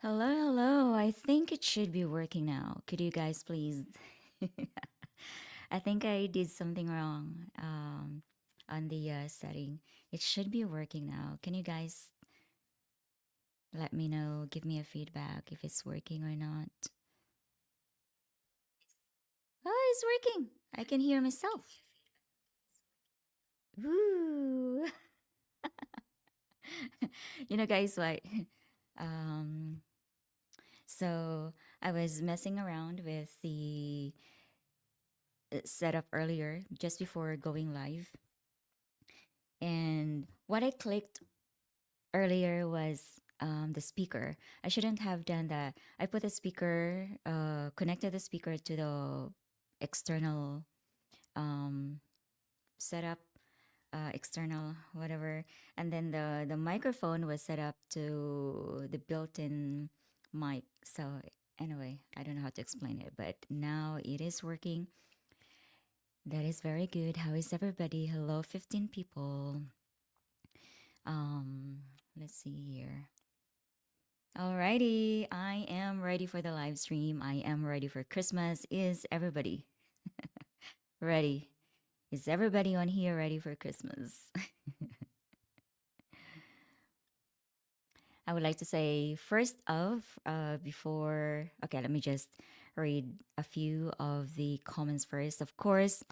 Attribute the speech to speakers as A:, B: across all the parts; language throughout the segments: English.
A: Hello, hello. I think it should be working now. Could you guys please? I think I did something wrong on the setting. It should be working now. Can you guys let me know? Give me a feedback if it's working or not. Oh, it's working. I can hear myself. Woo! Guys, what? Um, so I was messing around with the setup earlier, just before going live. And what I clicked earlier was the speaker. I shouldn't have done that. I put the speaker, connected the speaker to the external um, setup, external whatever, and then the microphone was set up to the built-in mic. So anyway, I don't know how to explain it, but now it is working. That is very good. How is everybody? Hello, 15 people. Um, let's see here. Alrighty, I am ready for the live stream. I am ready for Christmas. Is everybody ready? Is everybody on here ready for Christmas? I would like to say first off, before okay, let me just read a few of the comments first. Of course,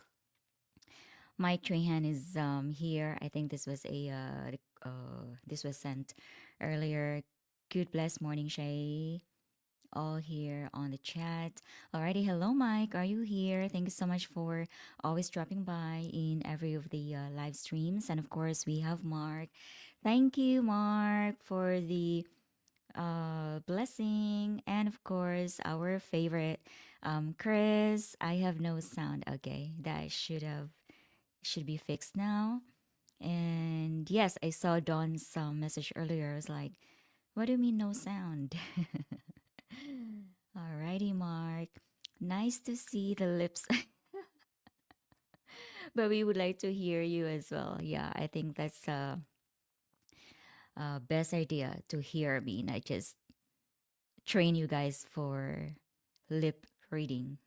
A: Mike Trahan is here. I think this was sent earlier. Good blessed morning, Shay. All here on the chat. Alrighty, hello, Mike. Are you here? Thank you so much for always dropping by in every of the live streams. And of course, we have Mark. Thank you, Mark, for the blessing. And of course, our favorite, Chris. I have no sound. Okay, that should be fixed now. And yes, I saw Don's message earlier. I was like, what do you mean no sound? Alrighty, Mark. Nice to see the lips. But we would like to hear you as well. Yeah, I think that's best idea to hear me, not just train you guys for lip reading.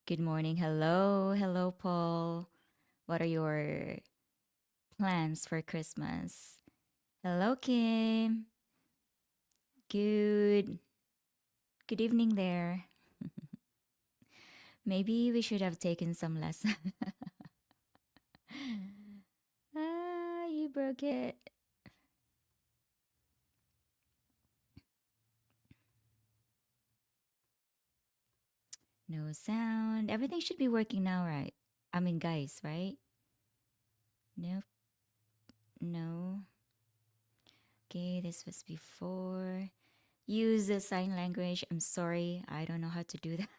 A: Good morning. Hello. Hello, Paul. What are your plans for Christmas? Hello, Kim. Good good evening there. Maybe we should have taken some lessons. Ah, you broke it. No sound. Everything should be working now, right? I mean, guys, right? Nope. No. Okay, this was before. Use the sign language. I'm sorry. I don't know how to do that.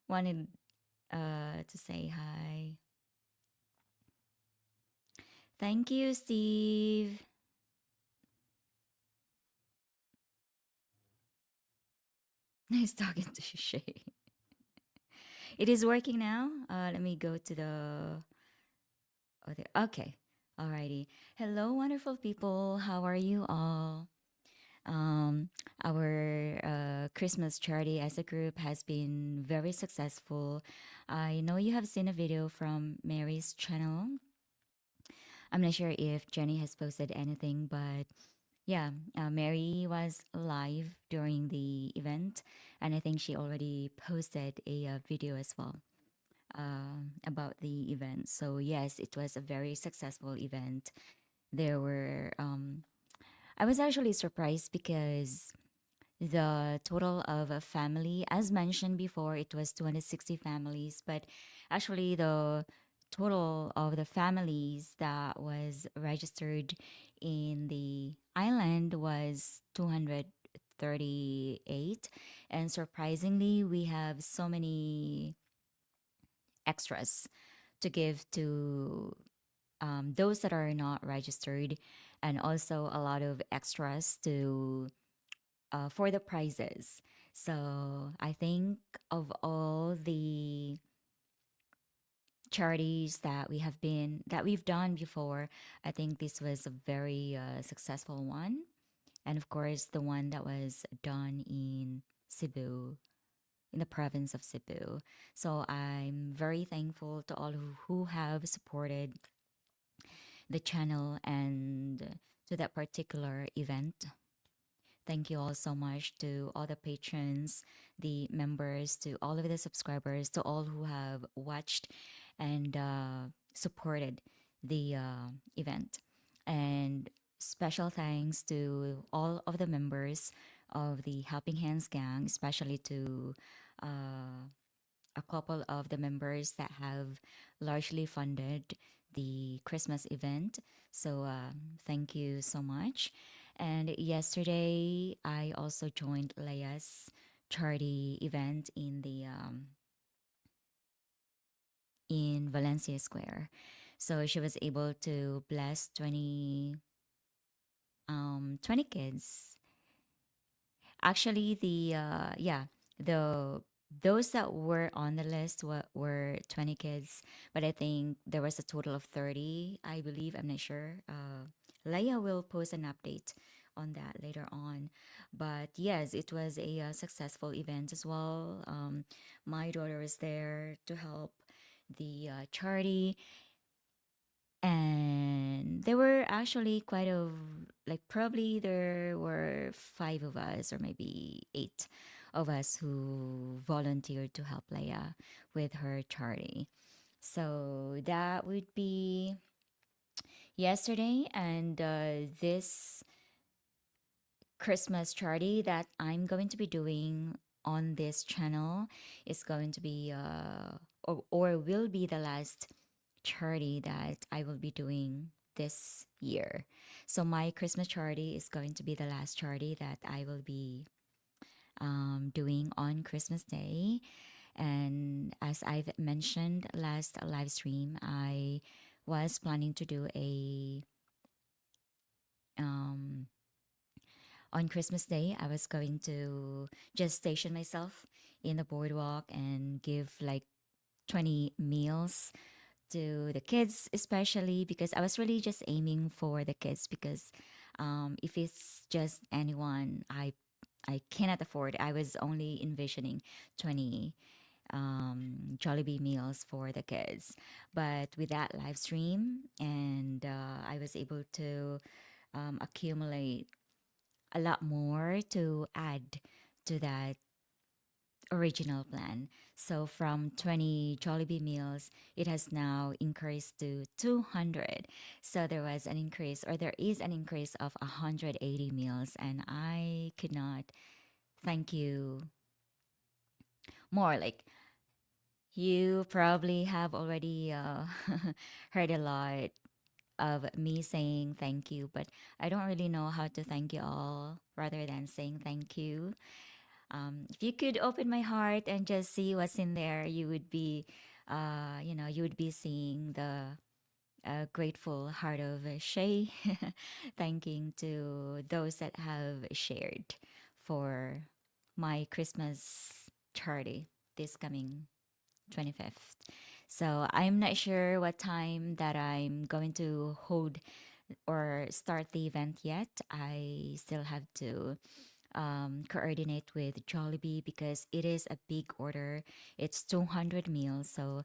A: Wanted to say hi. Thank you, Steve. Nice talking to you, Shay. It is working now. Let me go to the other. Okay. Alrighty. Hello, wonderful people. How are you all? Um, our Christmas charity as a group has been very successful. I know you have seen a video from Mary's channel. I'm not sure if Jenny has posted anything, but yeah, Mary was live during the event, and I think she already posted a video as well about the event. So, yes, it was a very successful event. There were, I was actually surprised because the total of a family, as mentioned before, it was 260 families, but actually the total of the families that was registered in the island was 238. And surprisingly, we have so many extras to give to those that are not registered, and also a lot of extras to for the prizes. So I think of all the charities that we've done before. I think this was a very successful one, and of course the one that was done in Cebu, in the province of Cebu. So I'm very thankful to all who have supported the channel and to that particular event. Thank you all so much to all the patrons, the members, to all of the subscribers, to all who have watched and supported the event. And special thanks to all of the members of the Helping Hands Gang, especially to uh, a couple of the members that have largely funded the Christmas event. So thank you so much. And yesterday, I also joined Leia's charity event in Valencia Square. So she was able to bless 20 kids. Actually, the those that were on the list were 20 kids, but I think there was a total of 30, I believe. I'm not sure. Leia will post an update on that later on. But yes, it was a successful event as well. My daughter was there to help the charity, and there were actually quite of like probably there were five of us or maybe eight of us who volunteered to help Leia with her charity. So that would be yesterday, and this Christmas charity that I'm going to be doing on this channel is going to be or will be the last charity that I will be doing this year. So my Christmas charity is going to be the last charity that I will be doing on Christmas Day. And as I've mentioned last live stream, I was planning to do a um, on Christmas Day. I was going to just station myself in the boardwalk and give like 20 meals to the kids, especially because I was really just aiming for the kids because if it's just anyone, I cannot afford. I was only envisioning 20 Jollibee meals for the kids. But with that live stream, and I was able to accumulate a lot more to add to that original plan. So from 20 Jollibee meals, it has now increased to 200. So there was an increase, or there is an increase of 180 meals, and I could not thank you more. Like you probably have already heard a lot of me saying thank you, but I don't really know how to thank you all rather than saying thank you. If you could open my heart and just see what's in there, you would be, you would be seeing the grateful heart of Shay, thanking to those that have shared for my Christmas charity this coming 25th. So I'm not sure what time that I'm going to hold or start the event yet. I still have to coordinate with Jollibee because it is a big order. It's 200 meals. So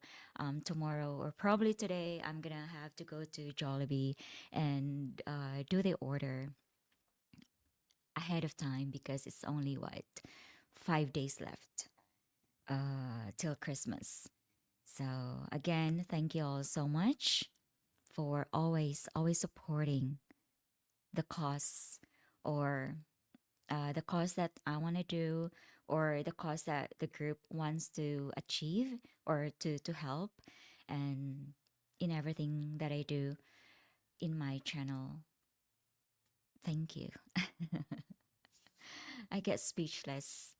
A: tomorrow or probably today, I'm going to have to go to Jollibee and do the order ahead of time because it's only what, 5 days left till Christmas. So again, thank you all so much for always supporting the cause or the cause that I want to do or the cause that the group wants to achieve or to help, and in everything that I do in my channel. Thank you. I get speechless.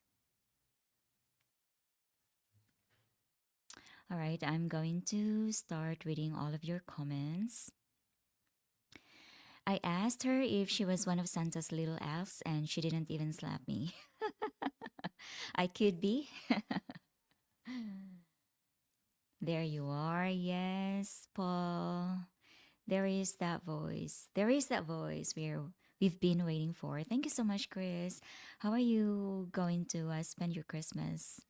A: All right, I'm going to start reading all of your comments. I asked her if she was one of Santa's little elves, and she didn't even slap me. I could be. There you are. Yes, Paul. There is that voice. There is that voice we've been waiting for. Thank you so much, Chris. How are you going to spend your Christmas?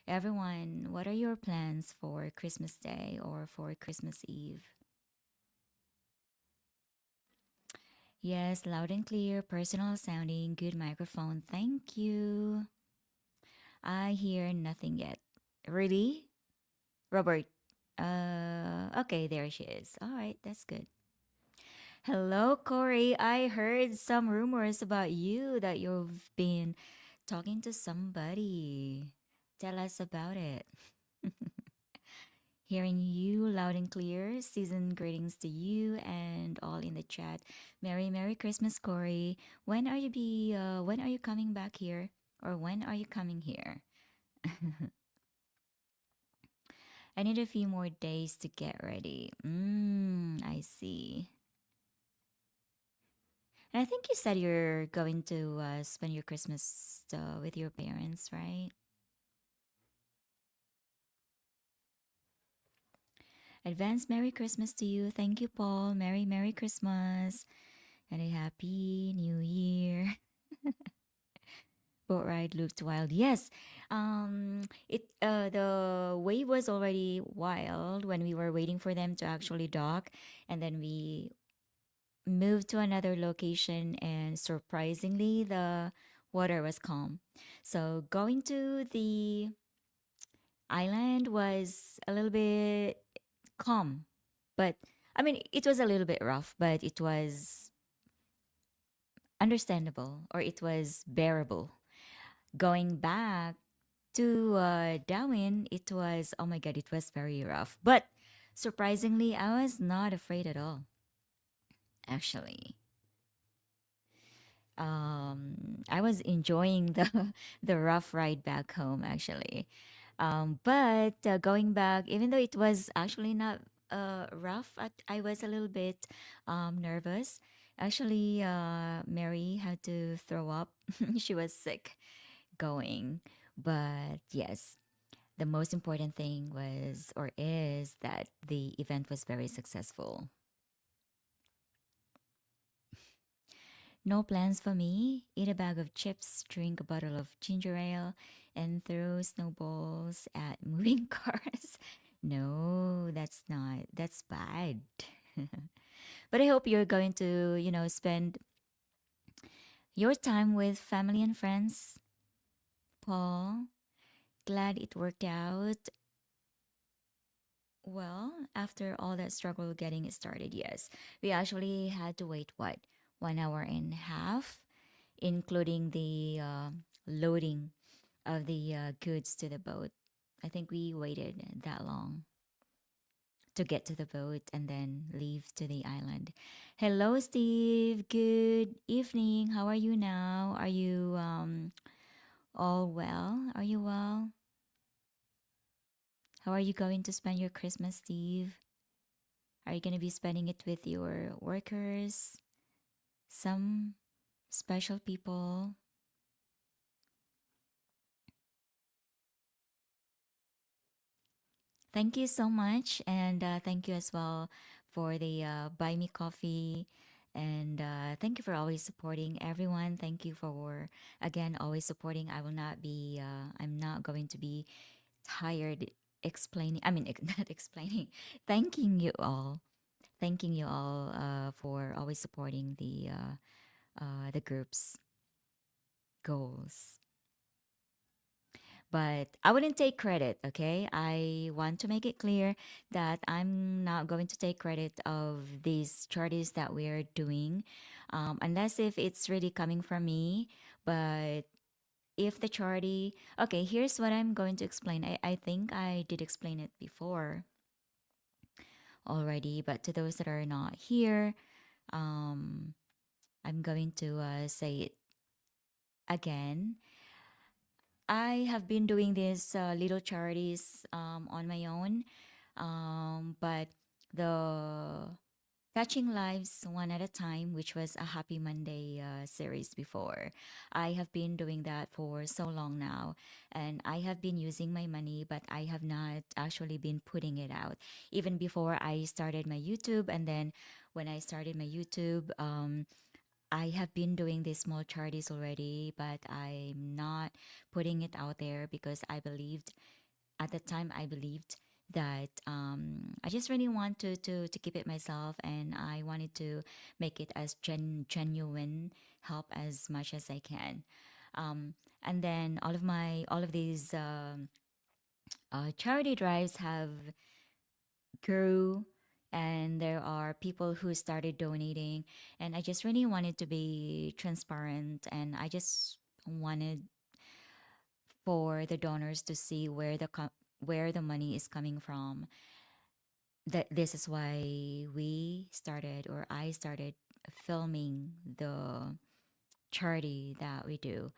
A: Everyone, what are your plans for Christmas Day or for Christmas Eve? Yes, loud and clear, personal sounding, good microphone. Thank you. I hear nothing yet. Really? Robert. Okay, there she is. All right, that's good. Hello, Corey. I heard some rumors about you that you've been talking to somebody. Tell us about it. Hearing you loud and clear. Season greetings to you and all in the chat. Merry Christmas, Corey. When are you coming back here? Or when are you coming here? I need a few more days to get ready. I see. And I think you said you're going to spend your Christmas with your parents, right? Advance Merry Christmas to you. Thank you, Paul. Merry Christmas and a Happy New Year. Boat ride looked wild. Yes, it the wave was already wild when we were waiting for them to actually dock, and then we moved to another location, and surprisingly, the water was calm. So going to the island was a little bit calm, but I mean, it was a little bit rough, but it was understandable or it was bearable. Going back to Darwin, it was, oh my God, it was very rough. But surprisingly, I was not afraid at all, actually. I was enjoying the the rough ride back home actually. But going back, even though it was actually not rough, I was a little bit nervous. Actually, Mary had to throw up. She was sick going. But yes, the most important thing was or is that the event was very successful. No plans for me. Eat a bag of chips, drink a bottle of ginger ale, and throw snowballs at moving cars. No, that's bad. But I hope you're going to, spend your time with family and friends, Paul. Glad it worked out well after all that struggle getting it started. Yes, we actually had to wait, what, 1 hour and a half, including the loading of the goods to the boat. I think we waited that long to get to the boat and then leave to the island. Hello, Steve. Good evening. How are you now? Are you all well? Are you well? How are you going to spend your Christmas, Steve? Are you going to be spending it with your workers? Some special people? Thank you so much. And thank you as well for the Buy Me Coffee. And thank you for always supporting everyone. Thank you for, again, always supporting. I'm not going to be tired explaining, I mean, not explaining, thanking you all. Thanking you all for always supporting the group's goals. But I wouldn't take credit, okay? I want to make it clear that I'm not going to take credit of these charities that we're doing, unless if it's really coming from me. But if the charity, okay, here's what I'm going to explain. I think I did explain it before already, but to those that are not here, um, I'm going to say it again. I have been doing these little charities on my own, but the Touching lives one at a time, which was a Happy Monday series before. I have been doing that for so long now, and I have been using my money, but I have not actually been putting it out. Even before I started my YouTube, and then when I started my YouTube, I have been doing these small charities already, but I'm not putting it out there because I believed at the time I believed that I just really want to keep it myself, and I wanted to make it as genuine help as much as I can. And then all of these charity drives have grew, and there are people who started donating, and I just really wanted to be transparent, and I just wanted for the donors to see where the money is coming from. That this is why we started, or I started filming the charity that we do.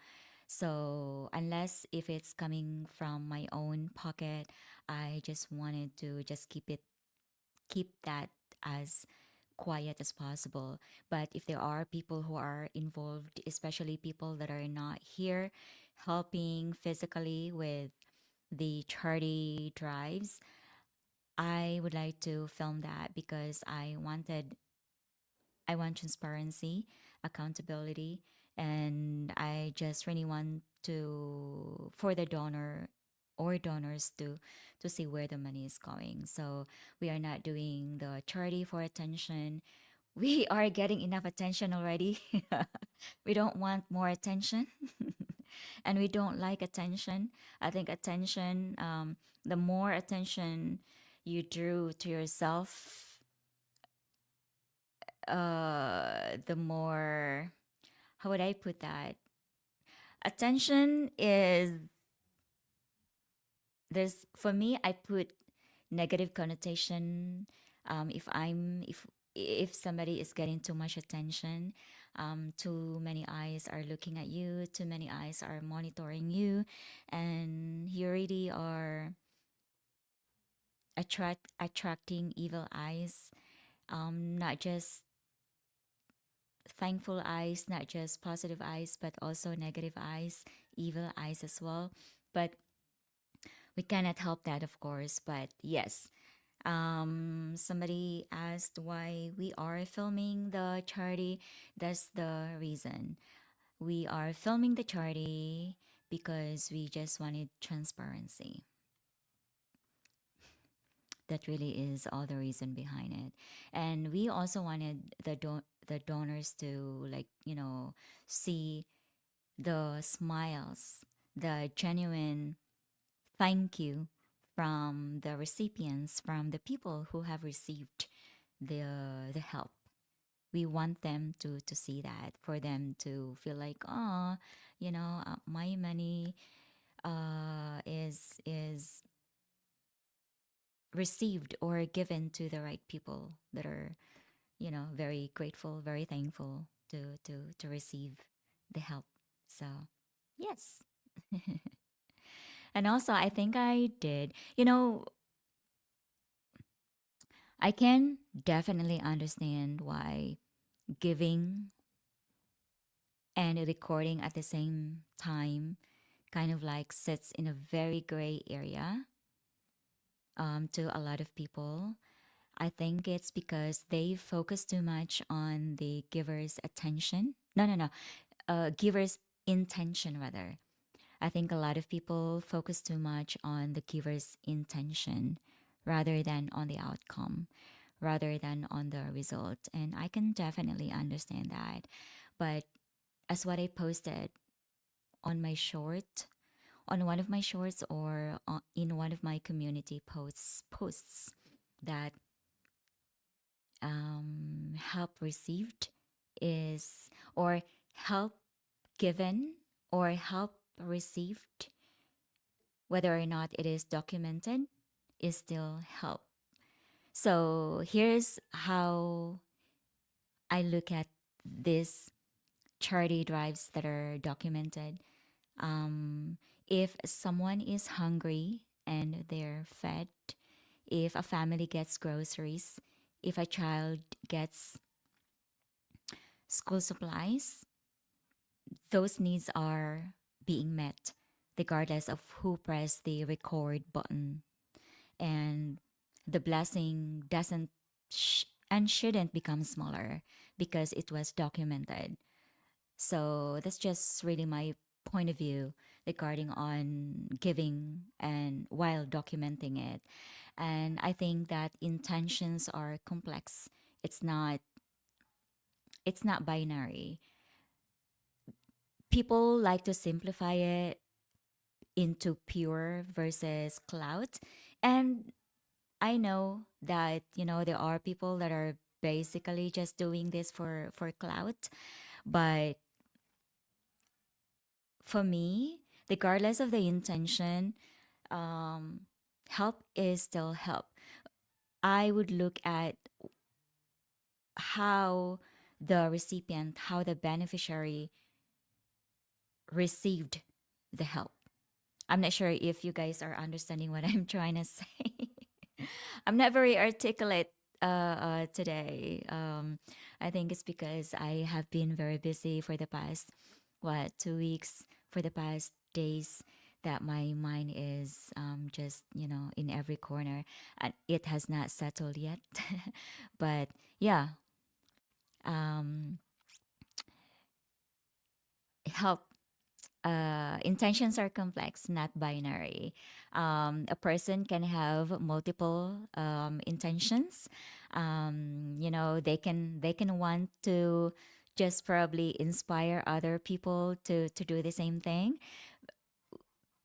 A: So unless if it's coming from my own pocket, I just wanted to just keep that as quiet as possible. But if there are people who are involved, especially people that are not here helping physically with the charity drives, I would like to film that because I want transparency, accountability, and I just really want to for the donor or donors to see where the money is going. So we are not doing the charity for attention. We are getting enough attention already. We don't want more attention. And we don't like attention. I think attention, the more attention you drew to yourself, the more, how would I put that? Attention is, there's, for me, I put negative connotation. If somebody is getting too much attention, too many eyes are looking at you, too many eyes are monitoring you, and you really are attracting evil eyes, not just thankful eyes, not just positive eyes, but also negative eyes, evil eyes as well. But we cannot help that, of course. But yes, somebody asked why we are filming the charity. That's the reason. We are filming the charity because we just wanted transparency. That really is all the reason behind it. And we also wanted the donors to, like, see the smiles, the genuine thank you from the recipients, from the people who have received the help. We want them to see that, for them to feel like, oh, my money is received or given to the right people that are, very grateful, very thankful to receive the help. So yes. And also, I think I did. I can definitely understand why giving and recording at the same time kind of like sits in a very gray area to a lot of people. I think it's because they focus too much on the giver's attention. No, no, no. Giver's intention, rather. I think a lot of people focus too much on the giver's intention rather than on the outcome, rather than on the result. And I can definitely understand that. But as what I posted on my short, on one of my shorts, or in one of my community posts, that help received is, or help given or help received, whether or not it is documented, is still help. So here's how I look at these charity drives that are documented. If someone is hungry and they're fed, if a family gets groceries if a child gets school supplies, those needs are being met regardless of who pressed the record button. And the blessing doesn't and shouldn't become smaller because it was documented. So that's just really my point of view regarding on giving and while documenting it. And I think that intentions are complex. It's not it's not binary. People like to simplify it into pure versus cloud. And I know that, there are people that are basically just doing this for clout, but for me, regardless of the intention, um, help is still help. I would look at how the recipient, how the beneficiary received the help. I'm not sure if you guys are understanding what I'm trying to say. I'm not very articulate today. I think it's because I have been very busy for the past, 2 weeks, for the past days, that my mind is just, in every corner. And it has not settled yet. But yeah, um, help. Intentions are complex, not binary. A person can have multiple intentions. They can want to just probably inspire other people to do the same thing.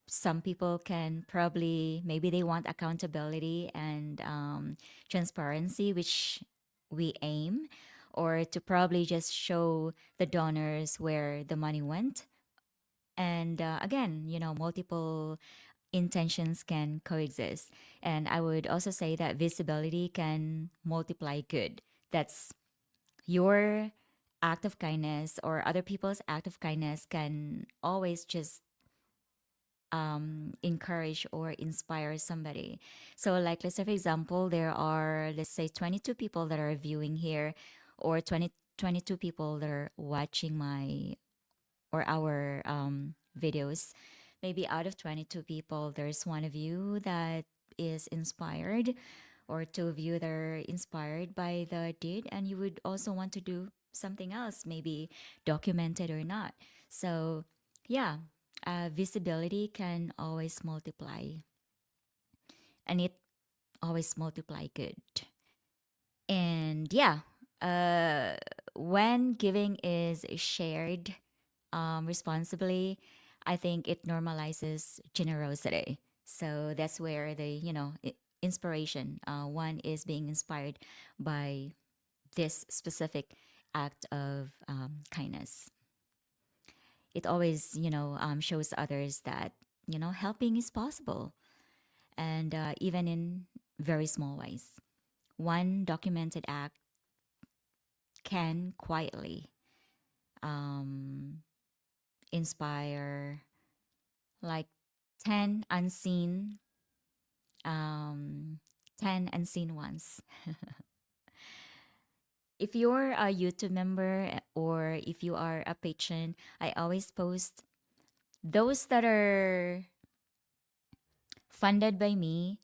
A: Some people can probably, maybe they want accountability and transparency, which we aim, or to probably just show the donors where the money went. And again, multiple intentions can coexist. And I would also say that visibility can multiply good. That's your act of kindness or other people's act of kindness can always just encourage or inspire somebody. So, like, let's say, for example, there are, let's say, 22 people that are viewing here, or 22 people that are watching my or our videos. Maybe out of 22 people, there's one of you that is inspired, or two of you that are inspired by the deed, and you would also want to do something else, maybe documented or not. So, yeah, visibility can always multiply, and it always multiply good. And yeah, uh, when giving is shared responsibly, I think it normalizes generosity. So that's where the inspiration. One is being inspired by this specific act of kindness. It always shows others that helping is possible, and even in very small ways. One documented act can quietly um, inspire like 10 unseen um 10 unseen ones. If you're a YouTube member, or if you are a patron, I always post those that are funded by me,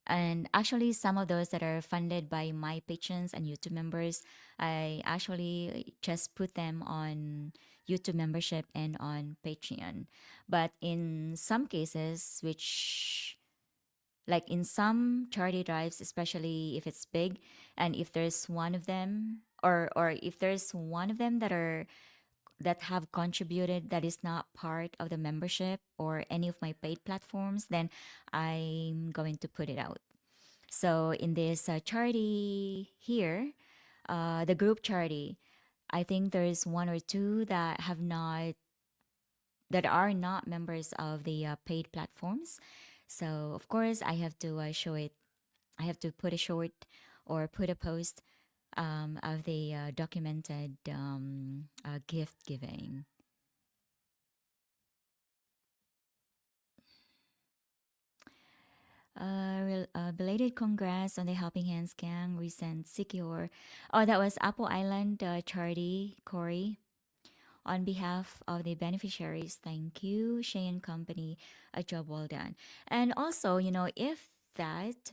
A: and actually some of those that are funded by my patrons and YouTube members. I actually just put them on YouTube membership and on Patreon. But in some cases, which, like in some charity drives, especially if it's big, and if there's one of them, or if there's one of them that have contributed that is not part of the membership or any of my paid platforms, then I'm going to put it out. So in this charity here, the group charity, I think there's one or two that are not members of the paid platforms. So of course I have to show it. I have to put a short or put a post of the documented gift giving. belated congrats on the Helping Hands Gang recent secure. Oh, that was Apple Island charity, Corey. On behalf of the beneficiaries, thank you, Shay and Company. A job well done. And also, if that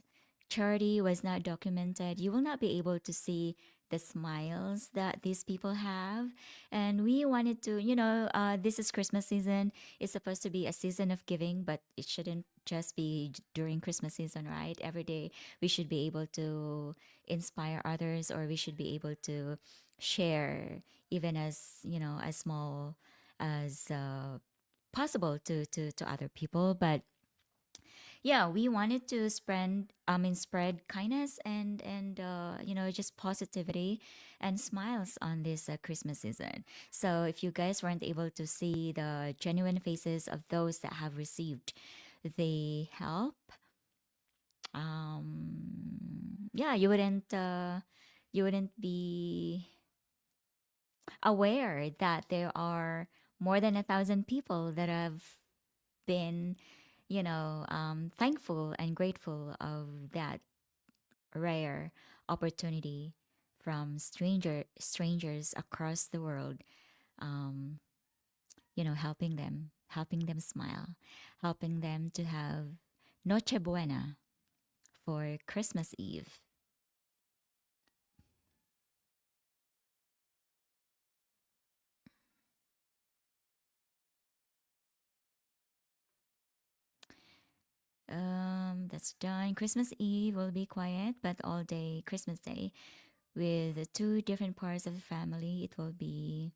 A: charity was not documented, you will not be able to see the smiles that these people have. And we wanted to, this is Christmas season. It's supposed to be a season of giving, but it shouldn't just be during Christmas season, right? Every day we should be able to inspire others, or we should be able to share, even as as small as possible to other people. But yeah, we wanted to spread kindness and just positivity and smiles on this Christmas season. So if you guys weren't able to see the genuine faces of those that have received the help, yeah, you wouldn't be aware that there are more than 1,000 people that have been, thankful and grateful of that rare opportunity from strangers across the world, um, helping them smile, helping them to have Noche Buena for Christmas Eve. That's done. Christmas Eve will be quiet, but all day Christmas Day with the two different parts of the family. It will be.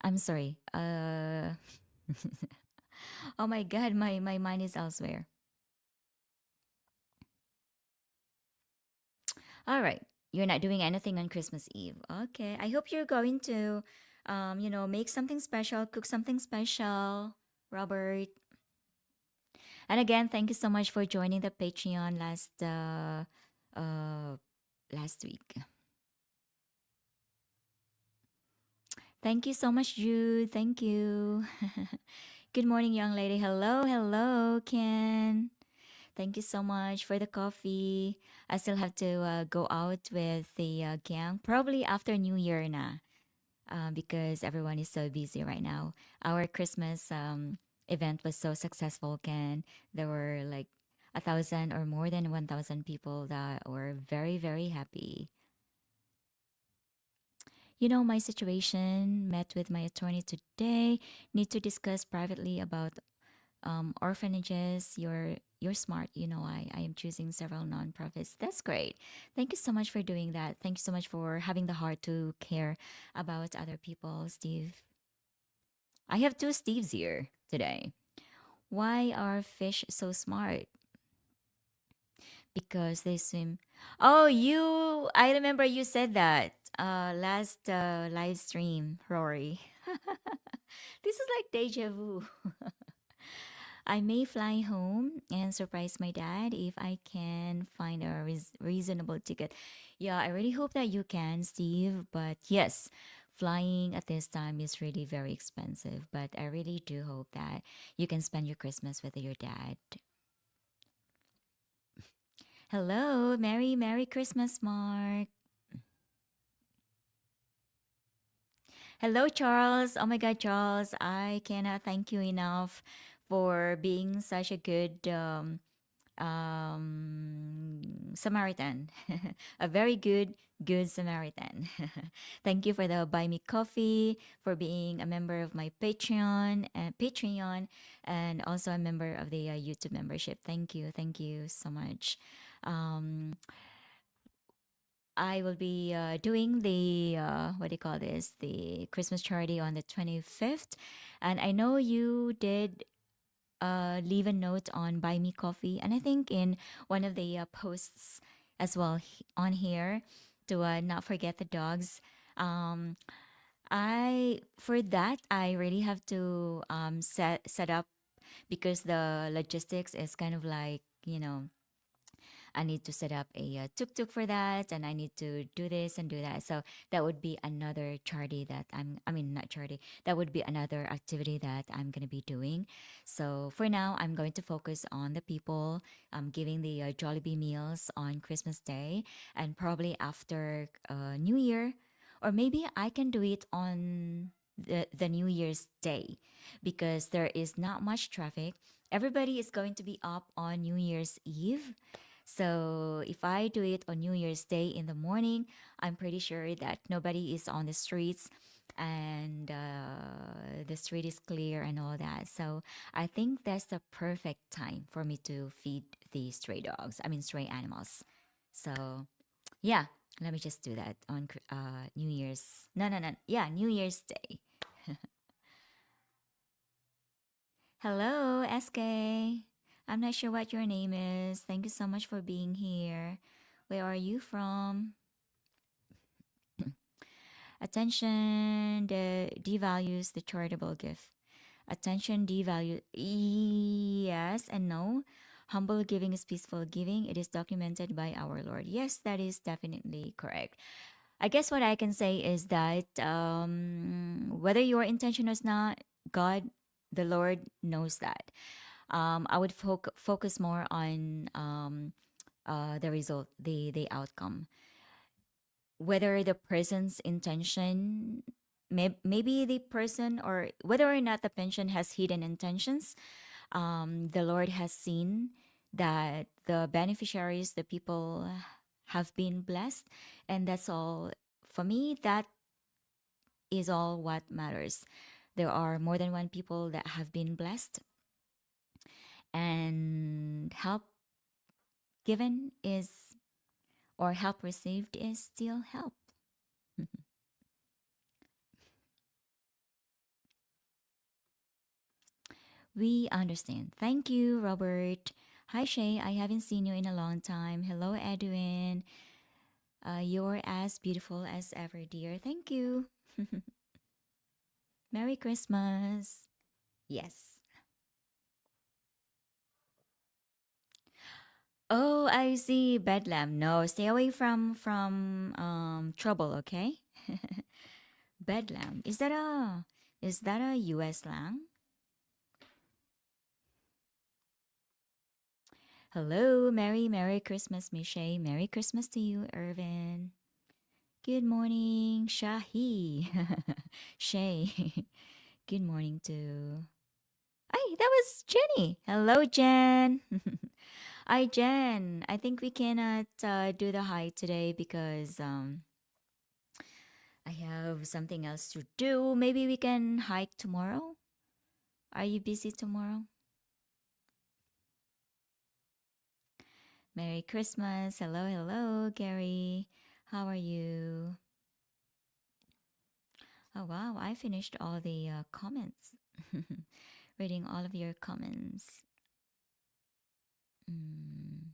A: I'm sorry. Oh my God, my mind is elsewhere. All right, you're not doing anything on Christmas Eve. Okay, I hope you're going to, make something special, cook something special, Robert. And again, thank you so much for joining the Patreon uh, last week. Thank you so much, Jude. Thank you. Good morning, young lady. Hello, hello, Ken. Thank you so much for the coffee. I still have to go out with the gang, probably after New Year na, because everyone is so busy right now. Our Christmas event was so successful, Ken. There were like 1,000 or more than 1,000 people that were very, very happy. My situation, met with my attorney today, need to discuss privately about orphanages. You're smart. I am choosing several nonprofits. That's great. Thank you so much for doing that. Thank you so much for having the heart to care about other people, Steve. I have two Steves here today. Why are fish so smart? Because they swim. Oh, I remember you said that last live stream, Rory. This is like deja vu. I may fly home and surprise my dad if I can find a reasonable ticket. Yeah, I really hope that you can, Steve. But yes, flying at this time is really very expensive. But I really do hope that you can spend your Christmas with your dad. Hello, Merry Christmas, Mark. Hello, Charles. Oh my God, Charles, I cannot thank you enough for being such a good Samaritan, a very good Samaritan. Thank you for the buy me coffee, for being a member of my Patreon, and also a member of the YouTube membership. Thank you so much. Um, I will be doing the what do you call this? The Christmas charity on the 25th, and I know you did leave a note on Buy Me Coffee, and I think in one of the posts as well on here to not forget the dogs. Um, I for that I really have to set up because the logistics is kind of like I need to set up a tuk-tuk for that, and I need to do this and do that. So that would be another charity that I mean, not charity, that would be another activity that I'm going to be doing. So for now, I'm going to focus on the people, giving the Jollibee meals on Christmas Day, and probably after New Year, or maybe I can do it on the New Year's Day because there is not much traffic. Everybody is going to be up on New Year's Eve. So if I do it on New Year's Day in the morning, I'm pretty sure that nobody is on the streets and the street is clear and all that. So I think that's the perfect time for me to feed the stray dogs, I mean, stray animals. So yeah, let me just do that on New Year's. No, no, no. Yeah, New Year's Day. Hello, SK. I'm not sure what your name is. Thank you so much for being here. Where are you from? Attention devalues the charitable gift. Attention devalue. Yes and no. Humble giving is peaceful giving. It is documented by our Lord. Yes, that is definitely correct. I guess what I can say is that whether your intention is not, God, the Lord knows that. I would focus more on the result, the outcome. Whether the person's intention, maybe the person, or whether or not the pension has hidden intentions, the Lord has seen that the beneficiaries, the people, have been blessed, and that's all. For me, that is all what matters. There are more than one people that have been blessed, and help given is, or help received is still help. We understand. Thank you, Robert. Hi, Shay. I haven't seen you in a long time. Hello, Edwin. You're as beautiful as ever, dear. Thank you. Merry Christmas. Yes. Oh, I see. Bedlam. No, stay away from trouble. Okay. Bedlam. Is that a U.S. slang? Hello, Merry Christmas, Michelle. Merry Christmas to you, Irvin. Good morning, Shahi. Shay. Good morning to. Ay, that was Jenny. Hello, Jen. Hi, Jen. I think we cannot do the hi today because I have something else to do. Maybe we can hike tomorrow. Are you busy tomorrow? Merry Christmas. Hello, hello, Gary. How are you? Oh, wow. I finished all the comments. Reading all of your comments. Mm,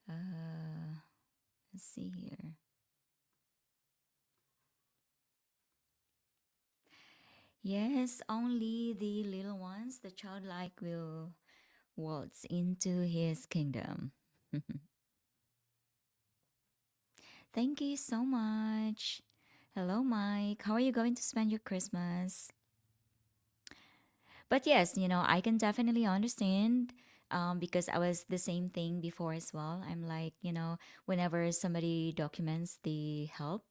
A: uh, let's see here. Yes, only the little ones, the childlike, will waltz into his kingdom. Thank you so much. Hello, Mike. How are you going to spend your Christmas? But yes, I can definitely understand because I was the same thing before as well. I'm like, whenever somebody documents the help,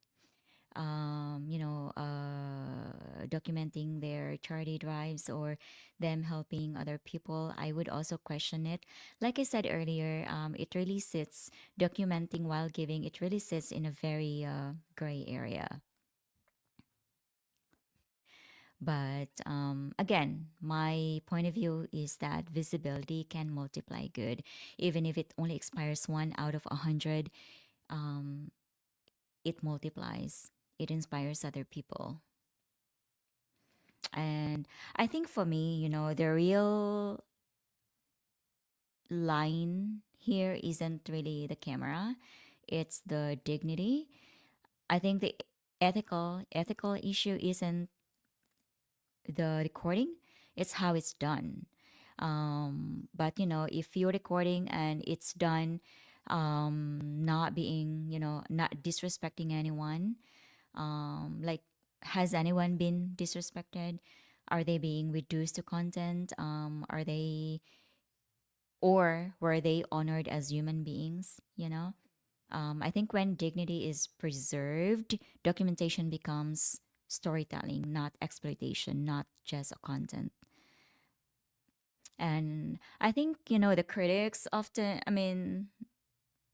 A: documenting their charity drives or them helping other people, I would also question it. Like I said earlier, it really sits, documenting while giving, it really sits in a very gray area. But again, my point of view is that visibility can multiply good. Even if it only expires one out of 100, um, it multiplies, it inspires other people. And I think for me, the real line here isn't really the camera, it's the dignity. I think the ethical issue isn't the recording, it's how it's done. But if you're recording and it's done, not being, not disrespecting anyone, like, has anyone been disrespected? Are they being reduced to content? Are they, or were they honored as human beings? I think when dignity is preserved, documentation becomes storytelling, not exploitation, not just a content. And I think, the critics often,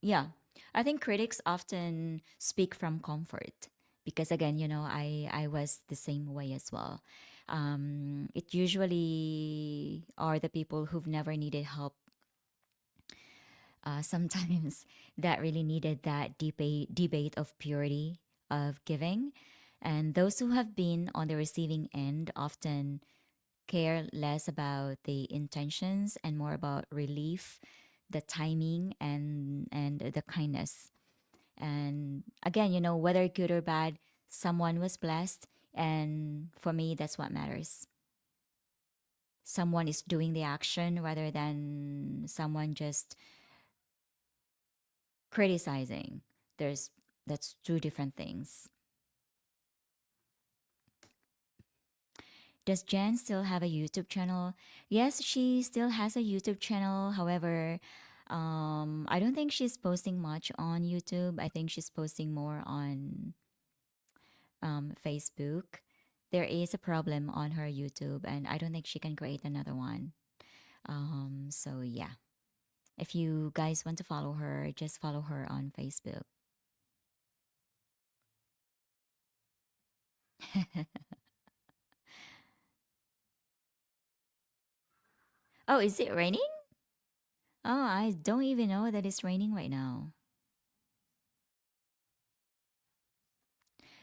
A: yeah, I think critics often speak from comfort because, again, I was the same way as well. It usually are the people who've never needed help, sometimes that really needed that debate of purity of giving. And those who have been on the receiving end often care less about the intentions and more about relief, the timing, and the kindness. And again, whether good or bad, someone was blessed. And for me, that's what matters. Someone is doing the action rather than someone just criticizing. There's That's two different things. Does Jen still have a YouTube channel? Yes, she still has a YouTube channel. However, I don't think she's posting much on YouTube. I think she's posting more on Facebook. There is a problem on her YouTube, and I don't think she can create another one. So yeah, if you guys want to follow her, just follow her on Facebook. Oh, is it raining? Oh, I don't even know that it's raining right now.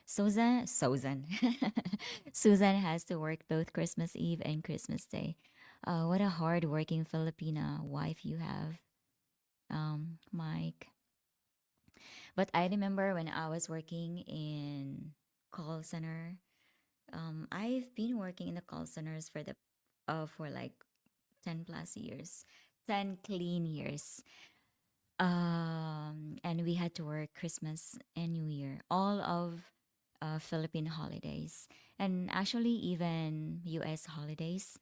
A: Susan has to work both Christmas Eve and Christmas Day. What a hard-working Filipina wife you have, Mike. But I remember when I was working in call center. I've been working in the call centers for like 10 plus years, 10 clean years. And we had to work Christmas and New Year, all of Philippine holidays, and actually even U.S. holidays.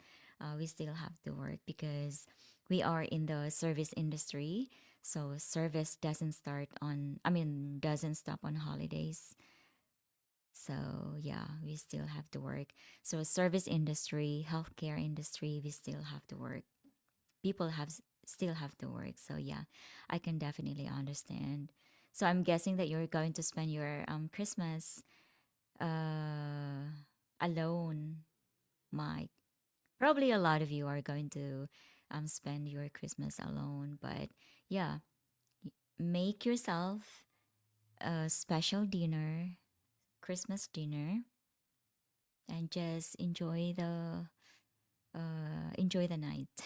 A: We still have to work because we are in the service industry. So service doesn't stop on holidays. So yeah, we still have to work. So service industry, healthcare industry, we still have to work. People still have to work. So yeah, I can definitely understand. So I'm guessing that you're going to spend your Christmas uh alone, Mike. Probably a lot of you are going to spend your Christmas alone, but yeah, make yourself a special dinner, Christmas dinner, and just enjoy the night.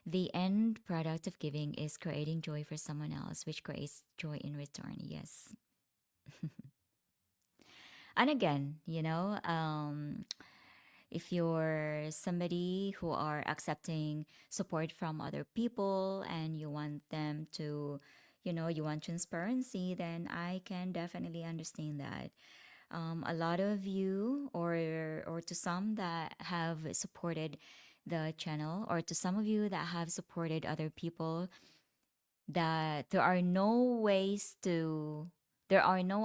A: The end product of giving is creating joy for someone else, which creates joy in return. Yes. And again, if you're somebody who are accepting support from other people and you want them to, you want transparency, then I can definitely understand that. A lot of you, or to some that have supported the channel, or to some of you that have supported other people, that there are no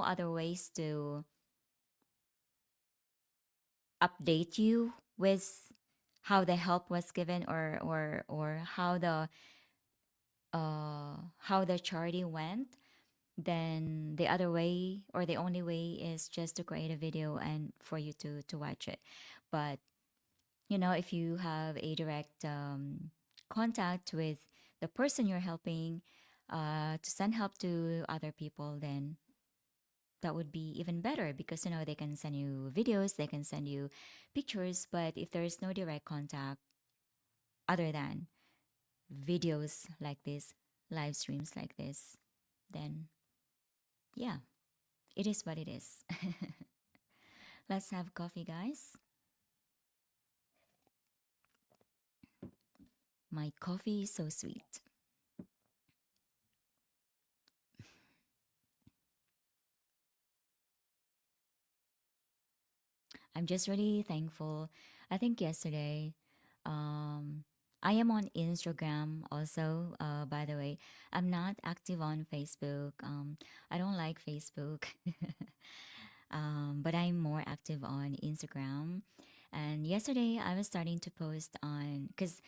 A: other ways to update you with how the help was given, or how the charity went. Then the other way, or the only way, is just to create a video and for you to watch it. But if you have a direct contact with the person you're helping, to send help to other people, then that would be even better, because they can send you videos, they can send you pictures. But if there is no direct contact other than videos like this, live streams like this, then yeah, it is what it is. Let's have coffee, guys. My coffee is so sweet. I'm just really thankful. I think yesterday, um, I am on Instagram also. By the way, I'm not active on Facebook. I don't like Facebook, but I'm more active on Instagram. And yesterday, I was starting to post on because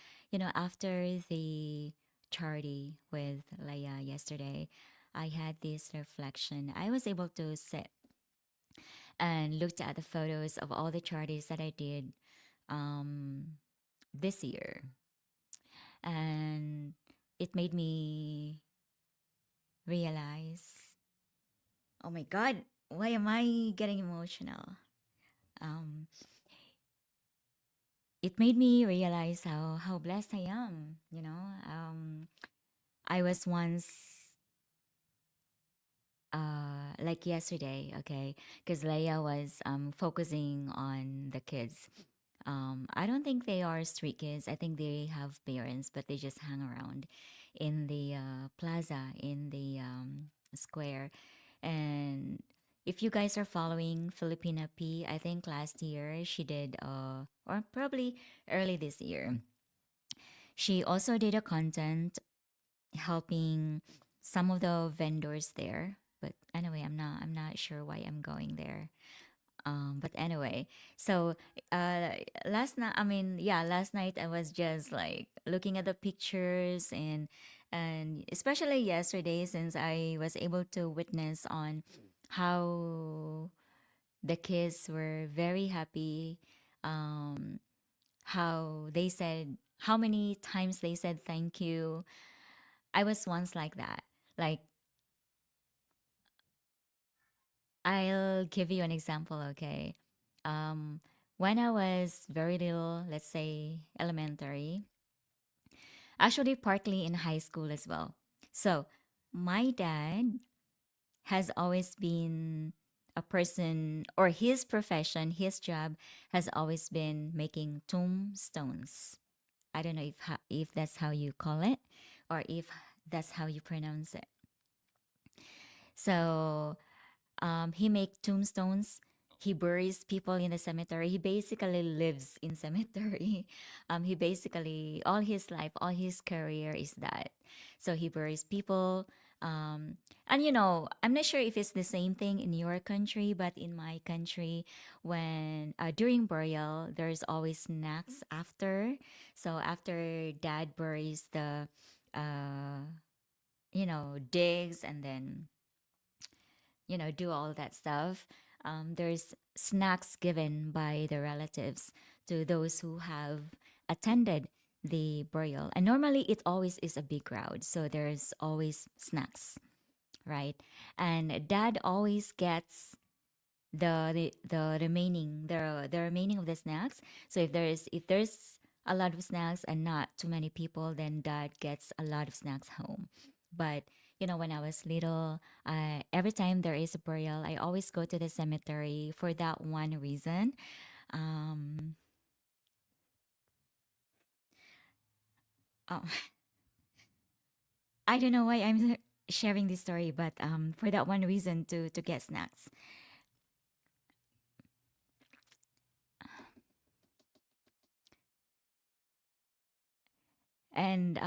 A: after the charity with Leia yesterday, I had this reflection. I was able to sit and looked at the photos of all the charities that I did um, this year. And it made me realize, oh my God, why am I getting emotional? Um, it made me realize how blessed I am. I was once like yesterday, okay, because Leia was focusing on the kids. I don't think they are street kids. I think they have parents, but they just hang around in the plaza, in the square. And if you guys are following Filipina P, I think last year she did, or probably early this year, she also did a content helping some of the vendors there. But anyway, I'm not sure why I'm going there. But anyway, so last night, I mean, yeah, last night I was just like looking at the pictures, and especially yesterday, since I was able to witness on how the kids were very happy, um, how they said how many times they said thank you. I was once like that. Like, I'll give you an example, okay? Um, when I was very little, let's say elementary, actually partly in high school as well. So, my dad has always been a person, or his profession, his job has always been making tombstones. I don't know if that's how you call it, or if that's how you pronounce it. So, he make tombstones. He buries people in the cemetery. He basically lives in cemetery. He basically all his life, all his career is that. So he buries people. And I'm not sure if it's the same thing in your country, but in my country, when during burial, there's always snacks after. So after dad buries the, uh, digs and then do all that stuff. There's snacks given by the relatives to those who have attended the burial. And normally it always is a big crowd. So there's always snacks, right? And dad always gets the remaining the remaining of the snacks. So if there's a lot of snacks and not too many people, then dad gets a lot of snacks home. But when I was little, every time there is a burial, I always go to the cemetery for that one reason. um oh, I don't know why I'm sharing this story, but for that one reason, to get snacks. And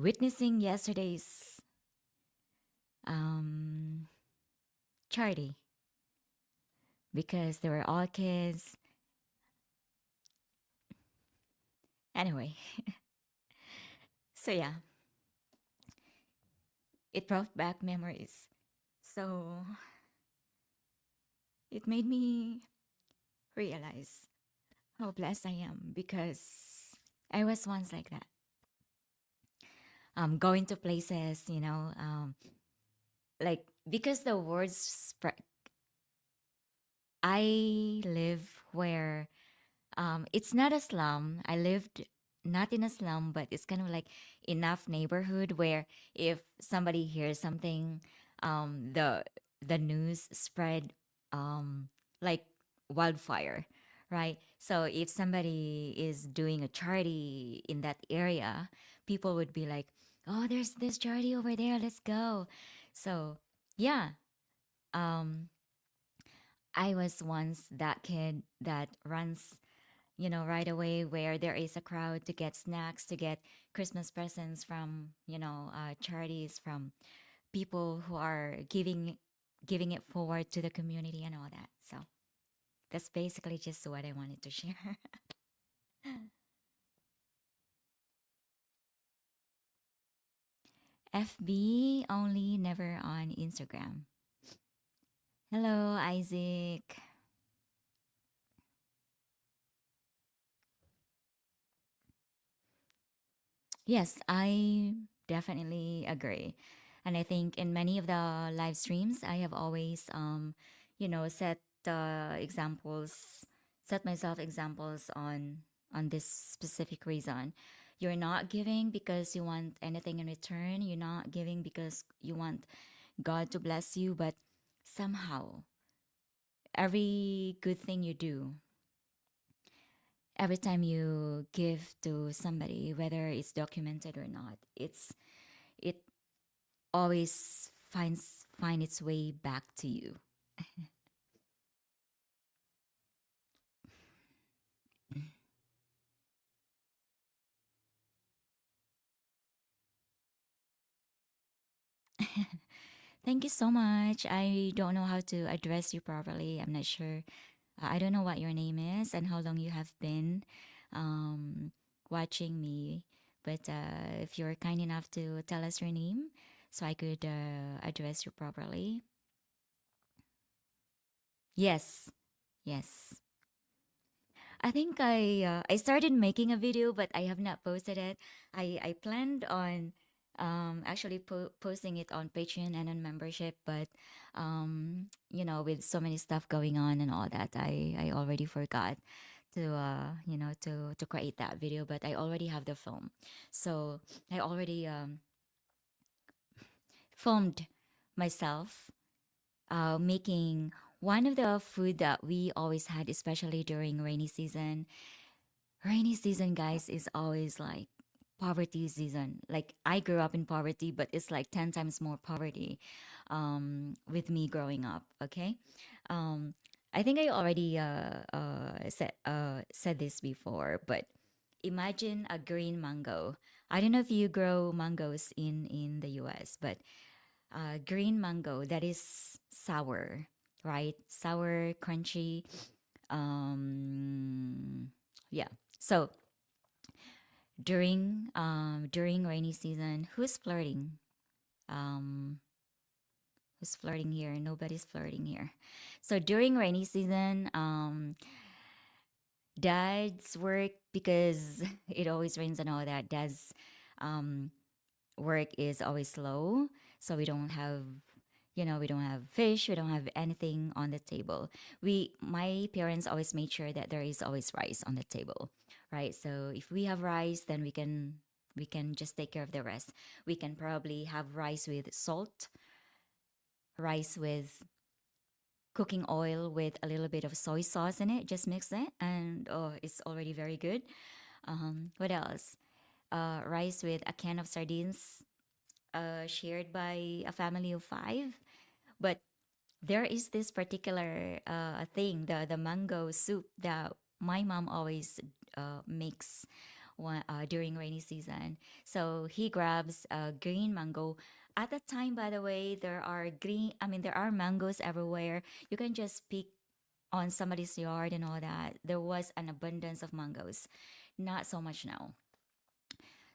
A: witnessing yesterday's um charity, because they were all kids. Anyway, so yeah, it brought back memories. So it made me realize how blessed I am, because I was once like that. Going to places, like, because the words spread. I live where it's not a slum. I lived not in a slum, but it's kind of like enough neighborhood where if somebody hears something, the the news spread like wildfire, right? So if somebody is doing a charity in that area, people would be like, "Oh, there's this charity over there. Let's go." So yeah, um, I was once that kid that runs, right away where there is a crowd to get snacks, to get Christmas presents from, charities, from people who are giving it forward to the community and all that. So that's basically just what I wanted to share. FB only, never on Instagram. Hello, Isaac. Yes, I definitely agree. And I think in many of the live streams, I have always, set examples, set myself examples on this specific reason. You're not giving because you want anything in return. You're not giving because you want God to bless you, but somehow every good thing you do, every time you give to somebody, whether it's documented or not, it always find its way back to you. Thank you so much. I don't know how to address you properly. I'm not sure. I don't know what your name is and how long you have been um, watching me. But if you're kind enough to tell us your name so I could address you properly. Yes. Yes. I think I started making a video, but I have not posted it. I planned on actually posting it on Patreon and on membership, but with so many stuff going on and all that, I already forgot to to create that video. But I already have the film, so I already filmed myself making one of the food that we always had, especially during rainy season. Rainy season, guys, is always like poverty season. Like I grew up in poverty, but it's like 10 times more poverty with me growing up. Okay. Um, I think I already said this before, but imagine a green mango. I don't know if you grow mangoes in the US, but green mango that is sour, right? Sour, crunchy. Yeah. So during rainy season, Um, who's flirting here? Nobody's flirting here. So during rainy season, dad's work, because it always rains and all that. Dad's um work is always slow, so we don't have fish, we don't have anything on the table. My parents always made sure that there is always rice on the table, right? So if we have rice, then we can just take care of the rest. We can probably have rice with salt, rice with cooking oil with a little bit of soy sauce in it. Just mix it, and oh, it's already very good. What else? Rice with a can of sardines, shared by a family of five. But there is this particular thing, the mango soup that my mom always makes during rainy season. So he grabs a green mango. At that time, by the way, there are mangoes everywhere. You can just pick on somebody's yard and all that. There was an abundance of mangoes. Not so much now.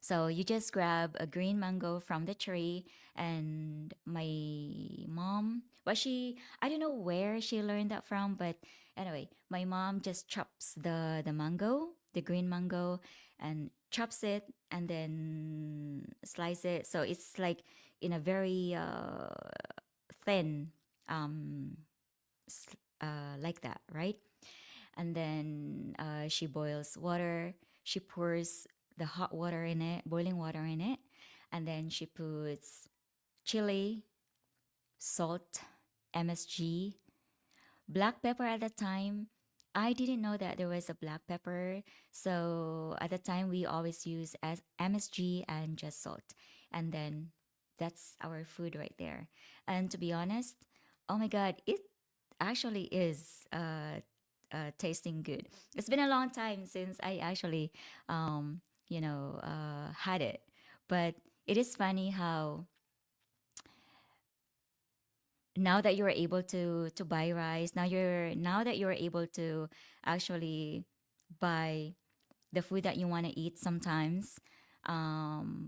A: So you just grab a green mango from the tree, and my mom, I don't know where she learned that from, but anyway, my mom just chops the mango, the green mango, and chops it and then slice it. So it's like in a very thin, um, like that, right? And then she boils water. She pours the hot water in it, boiling water in it, and then she puts chili, salt, MSG. Black pepper at the time, I didn't know that there was a black pepper. So at the time, we always use as MSG and just salt. And then that's our food right there. And to be honest, oh my God, it actually is tasting good. It's been a long time since I actually, had it. But it is funny how now that you're able to buy rice, now that you're able to actually buy the food that you want to eat sometimes,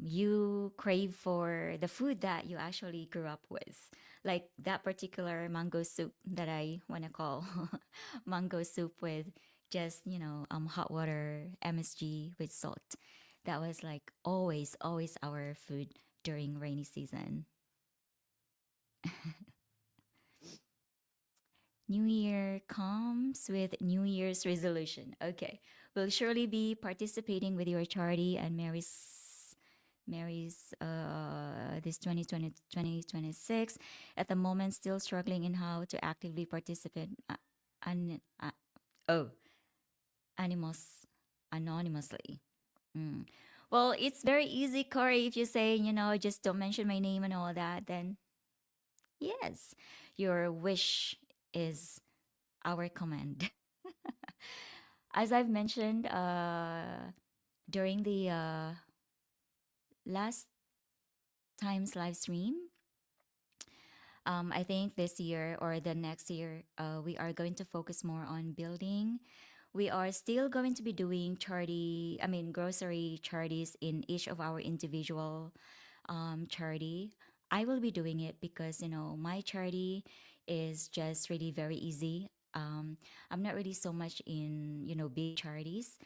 A: you crave for the food that you actually grew up with, like that particular mango soup that I want to call mango soup with just hot water, MSG with salt. That was like always our food during rainy season. New Year comes with New Year's resolution. Okay. We'll surely be participating with your charity and Mary's this 2026. At the moment, still struggling in how to actively participate an, oh, animos, anonymously. Mm. Well, it's very easy, Corey. If you say, just don't mention my name and all that, then yes, your wish is our command. As I've mentioned during the last time's live stream, I think this year or the next year, we are going to focus more on building. We are still going to be doing grocery charities in each of our individual charity. I will be doing it because, my charity is just really very easy. I'm not really so much in, big charities.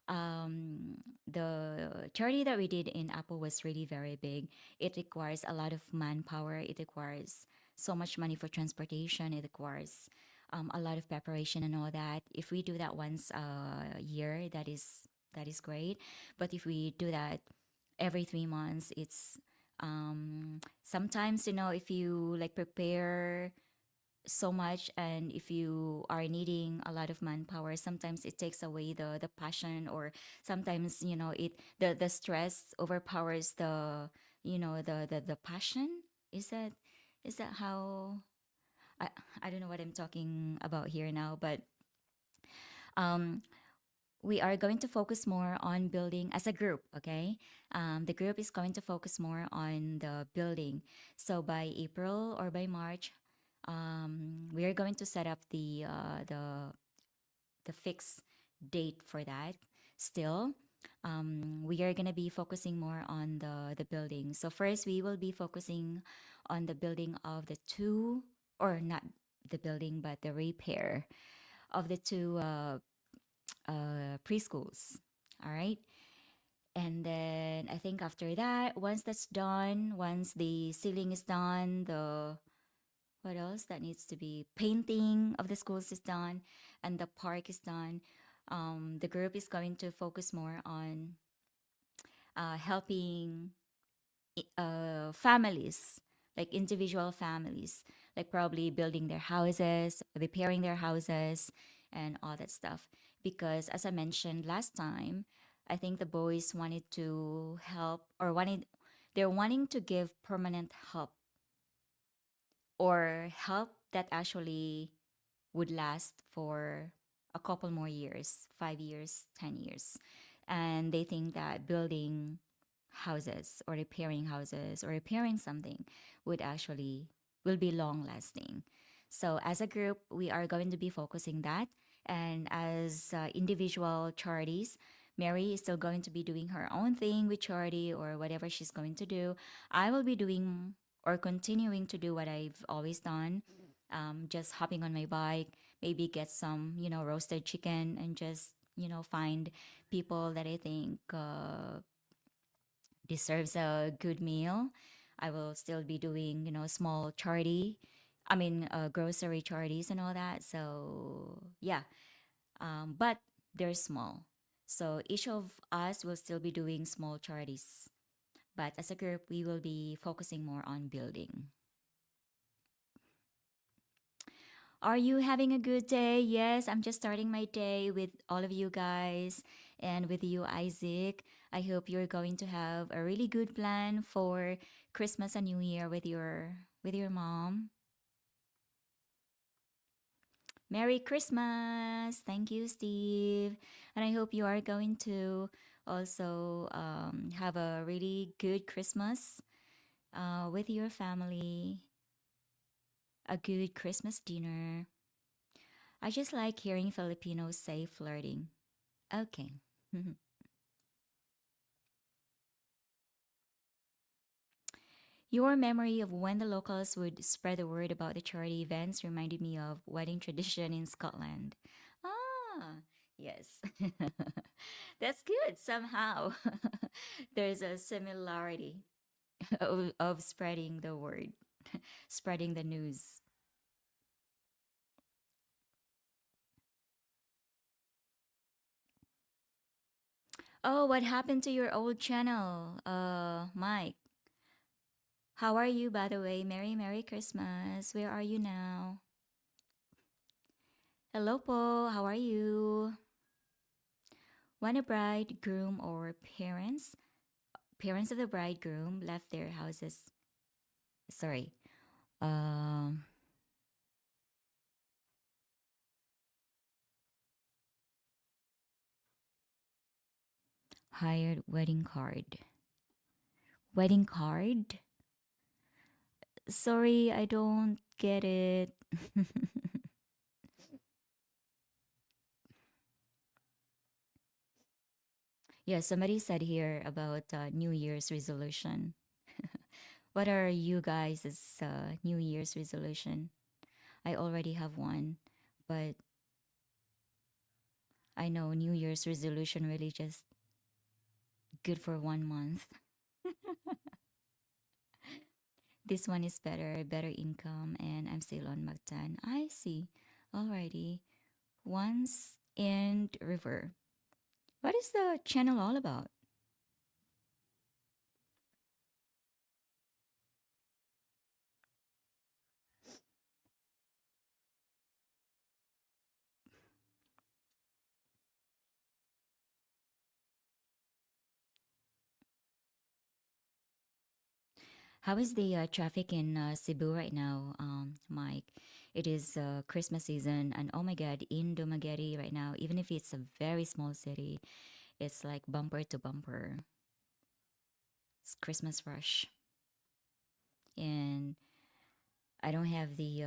A: The charity that we did in Apple was really very big. It requires a lot of manpower. It requires so much money for transportation. It requires a lot of preparation and all that. If we do that once a year, that is great. But if we do that every 3 months, it's sometimes if you like prepare so much and if you are needing a lot of manpower, sometimes it takes away the passion, or sometimes the stress overpowers the passion. Is that how I, I don't know what I'm talking about here now, but um we are going to focus more on building as a group, okay? The group is going to focus more on the building. So by April or by March, we are going to set up the fixed date for that. Still, we are gonna be focusing more on the building. So first, we will be focusing on the building of the two, or not the building, but the repair of the two preschools. All right. And then I think after that, once that's done, once the ceiling is done, the what else that needs to be painting of the schools is done, and the park is done. The group is going to focus more on helping families, like individual families, like probably building their houses, repairing their houses, and all that stuff. Because as I mentioned last time, I think the boys wanted to help, or they're wanting to give permanent help, or help that actually would last for a couple more years, 5 years, 10 years. And they think that building houses or repairing something will be long lasting. So as a group, we are going to be focusing that. And as individual charities, Mary is still going to be doing her own thing with charity or whatever she's going to do. I will be doing or continuing to do what I've always done, just hopping on my bike, maybe get some, roasted chicken, and just, find people that I think deserves a good meal. I will still be doing, small grocery charities and all that. So, yeah, but they're small. So each of us will still be doing small charities. But as a group, we will be focusing more on building. Are you having a good day? Yes, I'm just starting my day with all of you guys and with you, Isaac. I hope you're going to have a really good plan for Christmas and New Year with your mom. Merry Christmas! Thank you, Steve. And I hope you are going to also have a really good Christmas with your family, a good Christmas dinner. I just like hearing Filipinos say flirting. Okay. Your memory of when the locals would spread the word about the charity events reminded me of wedding tradition in Scotland. Ah, yes. That's good. Somehow there's a similarity of spreading the word, spreading the news. Oh, what happened to your old channel? Mike. How are you, by the way? Merry Christmas. Where are you now? Hello po. How are you? When a bride, groom, or parents of the bridegroom left their houses, sorry, um, hired wedding card. Wedding card? Sorry, I don't get it. Yeah, somebody said here about New Year's resolution. What are you guys' New Year's resolution? I already have one, but I know New Year's resolution really just good for 1 month. This one is better income, and I'm still on Magtan. I see. Alrighty. Once and River. What is the channel all about? How is the traffic in Cebu right now, Mike? It is Christmas season, and oh my God, in Dumaguete right now, even if it's a very small city, it's like bumper to bumper. It's Christmas rush, and I don't have the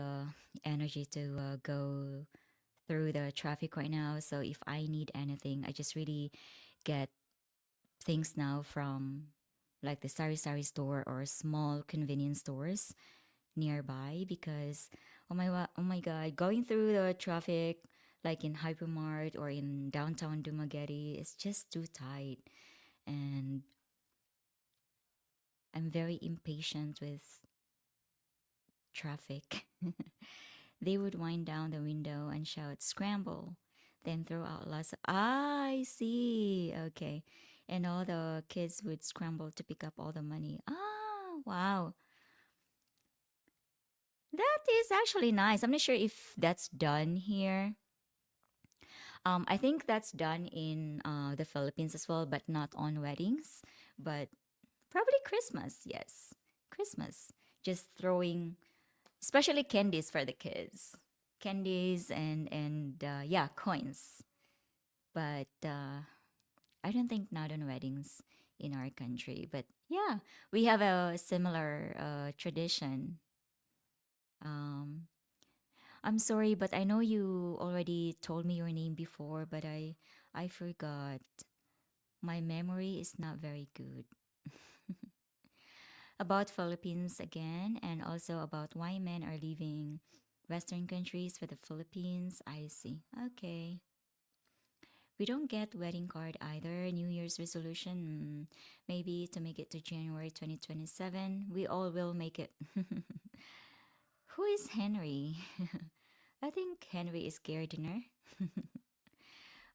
A: energy to go through the traffic right now. So if I need anything, I just really get things now from like the sari sari store or small convenience stores nearby because oh my god, going through the traffic like in Hypermart or in downtown Dumaguete is just too tight, and I'm very impatient with traffic. They would wind down the window and shout scramble, then throw out lots of I see. Okay. And all the kids would scramble to pick up all the money. Ah, wow. That is actually nice. I'm not sure if that's done here. I think that's done in the Philippines as well, but not on weddings. But probably Christmas, yes. Christmas. Just throwing, especially candies for the kids. Candies and yeah, coins. But I don't think not on weddings in our country. But yeah, we have a similar tradition. Um, I'm sorry, but I know you already told me your name before, but I forgot. My memory is not very good. About Philippines again, and also about why men are leaving Western countries for the Philippines. I see. Okay. We don't get wedding card either. New Year's resolution, maybe to make it to January 2027. We all will make it. Who is Henry? I think Henry is Gardiner.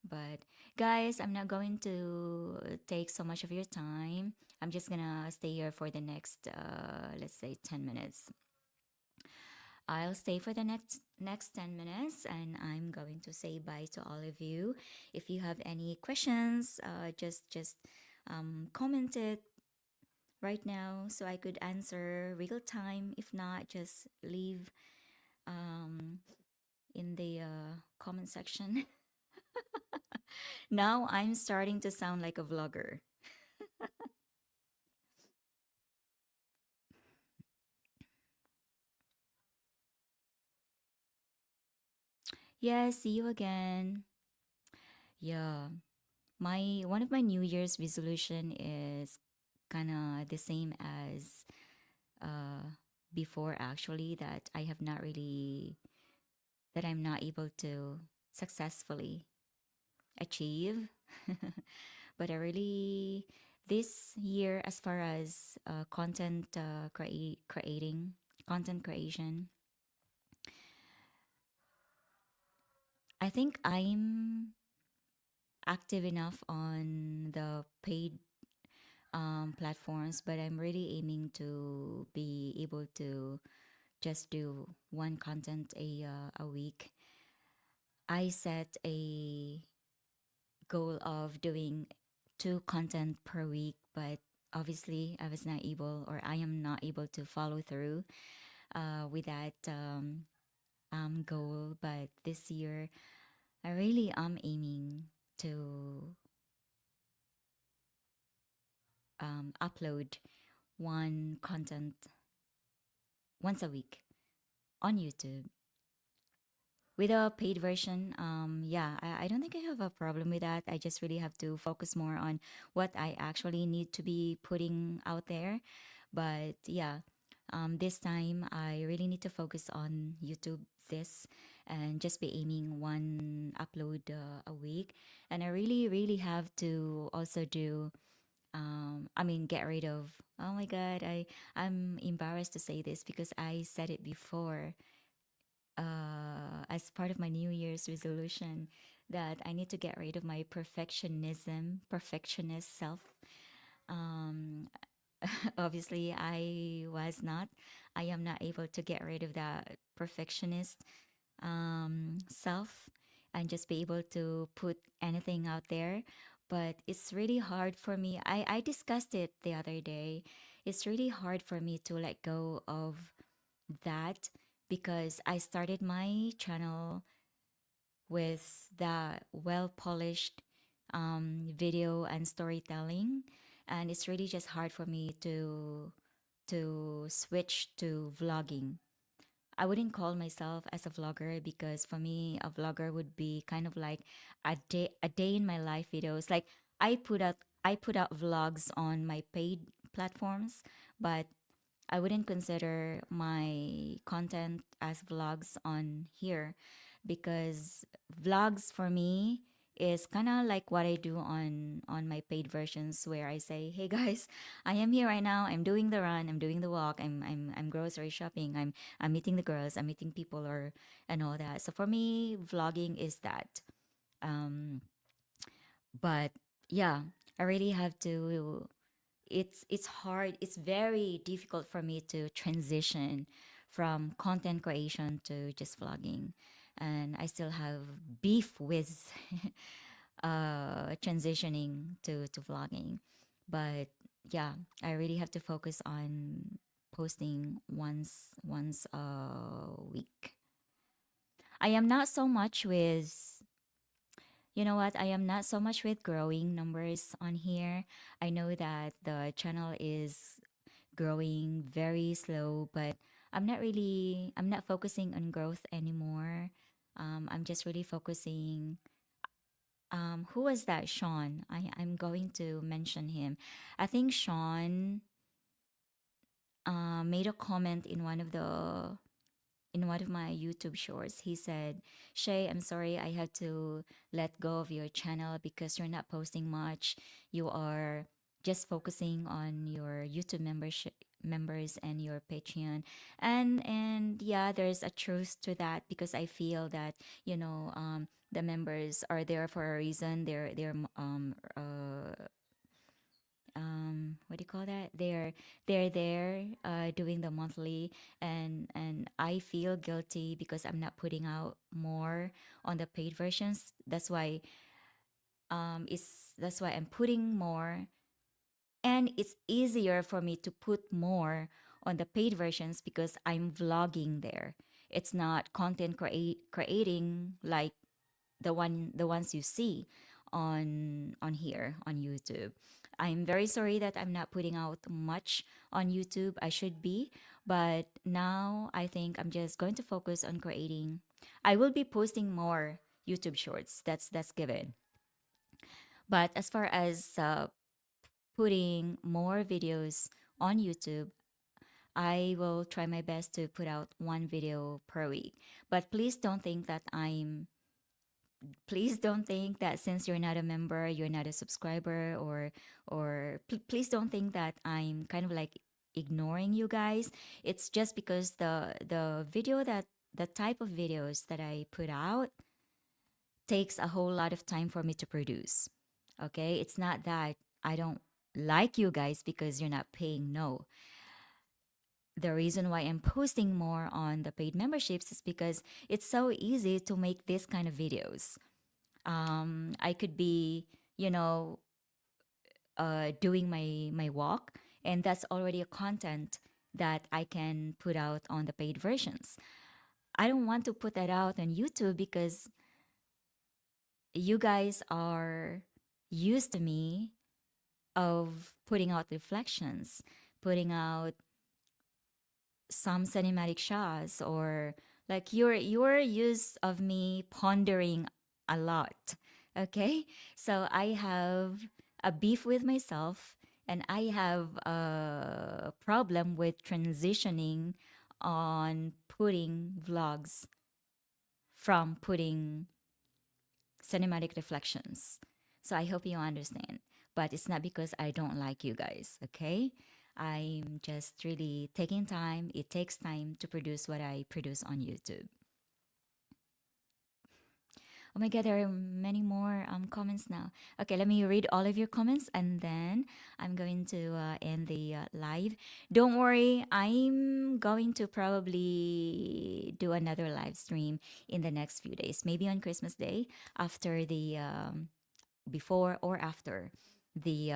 A: But guys, I'm not going to take so much of your time. I'm just gonna stay here for the next, let's say, 10 minutes. I'll stay for the next 10 minutes and I'm going to say bye to all of you. If you have any questions, just comment it right now so I could answer real time. If not, just leave um, in the comment section. Now I'm starting to sound like a vlogger. Yeah, see you again. Yeah. My one of my New Year's resolution is kind of the same as uh before, actually, that I have not really that I'm not able to successfully achieve. But I really this year, as far as content creating content creation, I think I'm active enough on the paid platforms, but I'm really aiming to be able to just do one content a week. I set a goal of doing two content per week, but obviously I was not able, or I am not able to follow through with that goal. But this year, I really am aiming to upload one content once a week on YouTube. With a paid version, yeah, I don't think I have a problem with that. I just really have to focus more on what I actually need to be putting out there. But yeah, this time I really need to focus on YouTube this and just be aiming one upload a week. And I really, really have to also do I mean, get rid of. Oh my God, I'm embarrassed to say this because I said it before as part of my New Year's resolution that I need to get rid of my perfectionist self. Um, Obviously, I was not. I am not able to get rid of that perfectionist self and just be able to put anything out there. But it's really hard for me. I discussed it the other day. It's really hard for me to let go of that because I started my channel with the well polished video and storytelling, and it's really just hard for me to switch to vlogging. I wouldn't call myself as a vlogger because for me a vlogger would be kind of like a day in my life videos. Like I put out I put out vlogs on my paid platforms, but I wouldn't consider my content as vlogs on here because vlogs for me is kind of like what I do on my paid versions where I say, "Hey guys, I am here right now. I'm doing the run, I'm doing the walk, I'm grocery shopping, I'm meeting the girls, I'm meeting people or and all that." So for me, vlogging is that. Um but yeah, I really have to it's hard, it's very difficult for me to transition from content creation to just vlogging, and I still have beef with transitioning to vlogging. But yeah, I really have to focus on posting once a week. I am not so much with You know what? I am not so much with growing numbers on here. I know that the channel is growing very slow, but I'm not focusing on growth anymore. I'm just really focusing. Who was that? Sean. I'm going to mention him. I think Sean made a comment in one of my YouTube shorts. He said, "Shay, I'm sorry I had to let go of your channel because you're not posting much. You are just focusing on your YouTube membership members and your Patreon." And yeah, there's a truth to that because I feel that, the members are there for a reason. They're what do you call that? They're there doing the monthly, and I feel guilty because I'm not putting out more on the paid versions. That's why I'm putting more, and it's easier for me to put more on the paid versions because I'm vlogging there. It's not creating like the ones you see on here on YouTube. I'm very sorry that I'm not putting out much on YouTube. I should be, but now I think I'm just going to focus on creating. I will be posting more YouTube shorts. That's given. But as far as putting more videos on YouTube, I will try my best to put out one video per week. But please don't think that since you're not a member, you're not a subscriber, or please don't think that I'm kind of like ignoring you guys. It's just because the type of videos that I put out takes a whole lot of time for me to produce. Okay? It's not that I don't like you guys because you're not paying. No. The reason why I'm posting more on the paid memberships is because it's so easy to make this kind of videos. I could be, you know, doing my walk, and that's already a content that I can put out on the paid versions. I don't want to put that out on YouTube because you guys are used to me of putting out reflections, putting out some cinematic shots, or like you're used of me pondering a lot. Okay, so I have a beef with myself, and I have a problem with transitioning on putting vlogs from putting cinematic reflections. So I hope you understand. But it's not because I don't like you guys, okay? I'm just really taking time. It takes time to produce what I produce on YouTube. Oh my God, there are many more comments now. Okay, let me read all of your comments and then I'm going to end the live. Don't worry, I'm going to probably do another live stream in the next few days, maybe on Christmas Day after the before or after the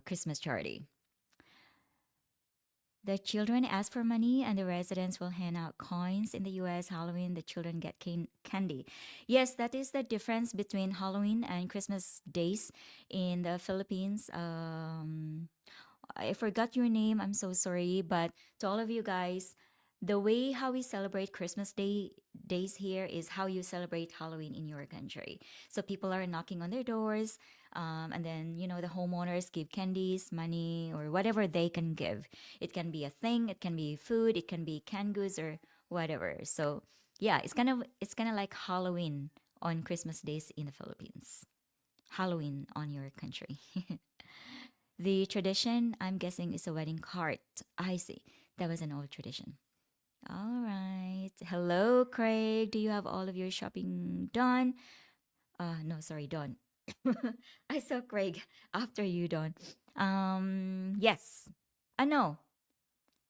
A: Christmas charity. The children ask for money, and the residents will hand out coins. In the US, Halloween, the children get candy. Yes, that is the difference between Halloween and Christmas days in the Philippines. I forgot your name. I'm so sorry. But to all of you guys, the way how we celebrate Christmas days here is how you celebrate Halloween in your country. So people are knocking on their doors, and then the homeowners give candies, money, or whatever they can give. It can be a thing, it can be food, it can be canned goods or whatever. So yeah, it's kind of like Halloween on Christmas days in the Philippines. Halloween on your country. The tradition, I'm guessing, is a wedding cart. I see. That was an old tradition. All right. Hello, Craig. Do you have all of your shopping done? No, sorry, Dawn. I saw Craig after you, Dawn. Yes. No.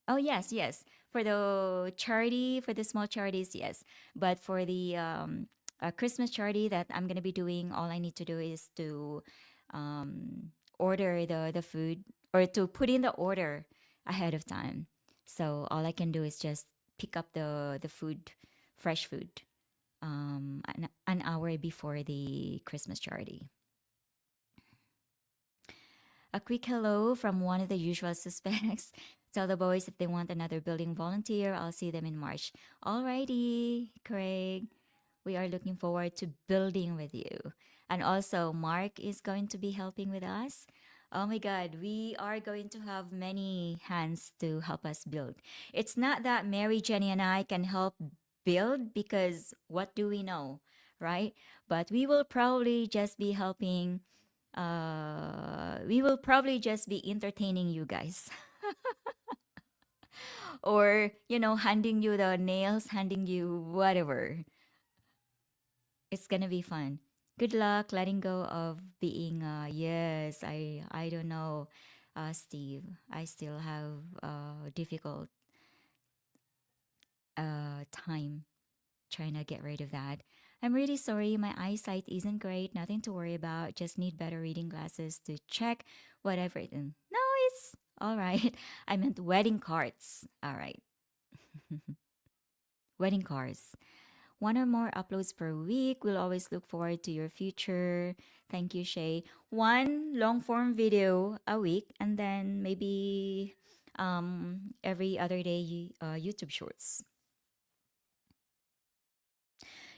A: Oh, yes, yes. For the charity, for the small charities, yes. But for the Christmas charity that I'm gonna be doing, all I need to do is to order the food, or to put in the order ahead of time. So all I can do is just pick up the food, fresh food, an hour before the Christmas charity. A quick hello from one of the usual suspects. Tell the boys if they want another building volunteer, I'll see them in March. Alrighty, Craig. We are looking forward to building with you. And also, Mark is going to be helping with us. Oh my God, we are going to have many hands to help us build. It's not that Mary, Jenny, and I can help build because what do we know, right? But we will probably just be entertaining you guys. Or handing you the nails, handing you whatever. It's gonna be fun. Good luck letting go of being yes, I don't know, Steve. I still have difficult time trying to get rid of that. I'm really sorry. My eyesight isn't great. Nothing to worry about. Just need better reading glasses to check what I've written. No, it's all right. I meant wedding cards. All right. Wedding cards. One or more uploads per week. We'll always look forward to your future. Thank you, Shay. One long form video a week, and then maybe every other day YouTube shorts.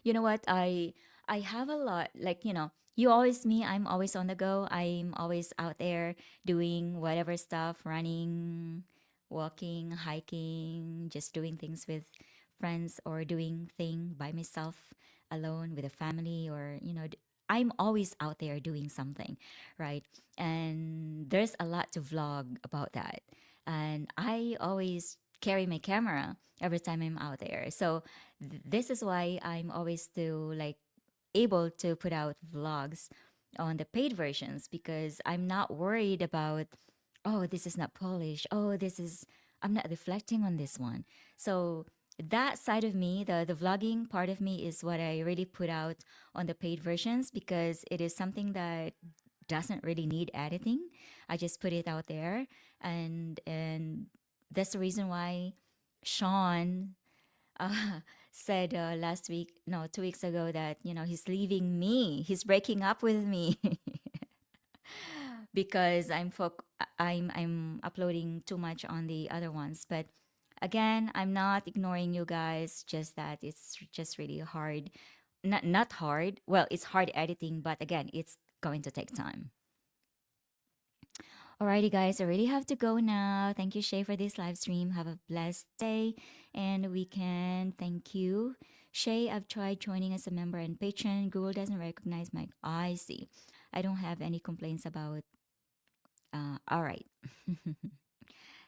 A: You know what? I have a lot, like, you always me, I'm always on the go. I'm always out there doing whatever stuff, running, walking, hiking, just doing things with friends or doing thing by myself alone with a family or I'm always out there doing something, right? And there's a lot to vlog about that. And I always carry my camera every time I'm out there. So this is why I'm always still like able to put out vlogs on the paid versions because I'm not worried about, oh, this is not polished. Oh, I'm not reflecting on this one. So that side of me, the vlogging part of me is what I really put out on the paid versions because it is something that doesn't really need editing. I just put it out there, and that's the reason why Sean uh, said last week, no, 2 weeks ago that he's leaving me. He's breaking up with me because I'm uploading too much on the other ones. But again, I'm not ignoring you guys. Just that it's just really hard. Not hard. Well, it's hard editing, but again, it's going to take time. Alrighty, guys, I really have to go now. Thank you, Shay, for this live stream. Have a blessed day and weekend. Thank you. Shay, I've tried joining as a member and patron. Google doesn't recognize my. I see. I don't have any complaints about. All right.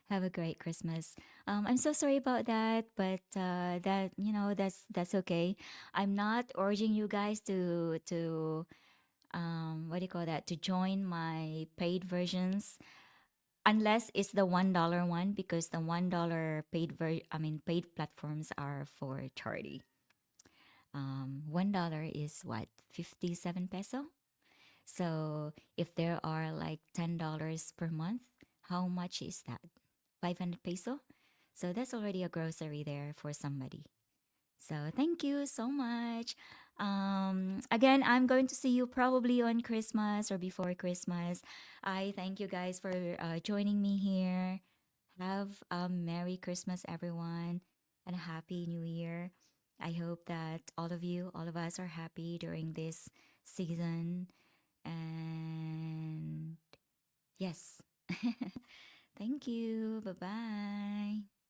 A: Have a great Christmas. I'm so sorry about that, but that's okay. I'm not urging you guys to what do you call that, to join my paid versions unless it's the $1 one because the $1 paid platforms are for charity. $1 is what, 57 peso. So if there are like $10 per month, how much is that? 500 peso. So that's already a grocery there for somebody. So thank you so much. Again, I'm going to see you probably on Christmas or before Christmas. I thank you guys for joining me here. Have a Merry Christmas, everyone, and a Happy New Year. I hope that all of us are happy during this season. And yes, thank you. Bye bye.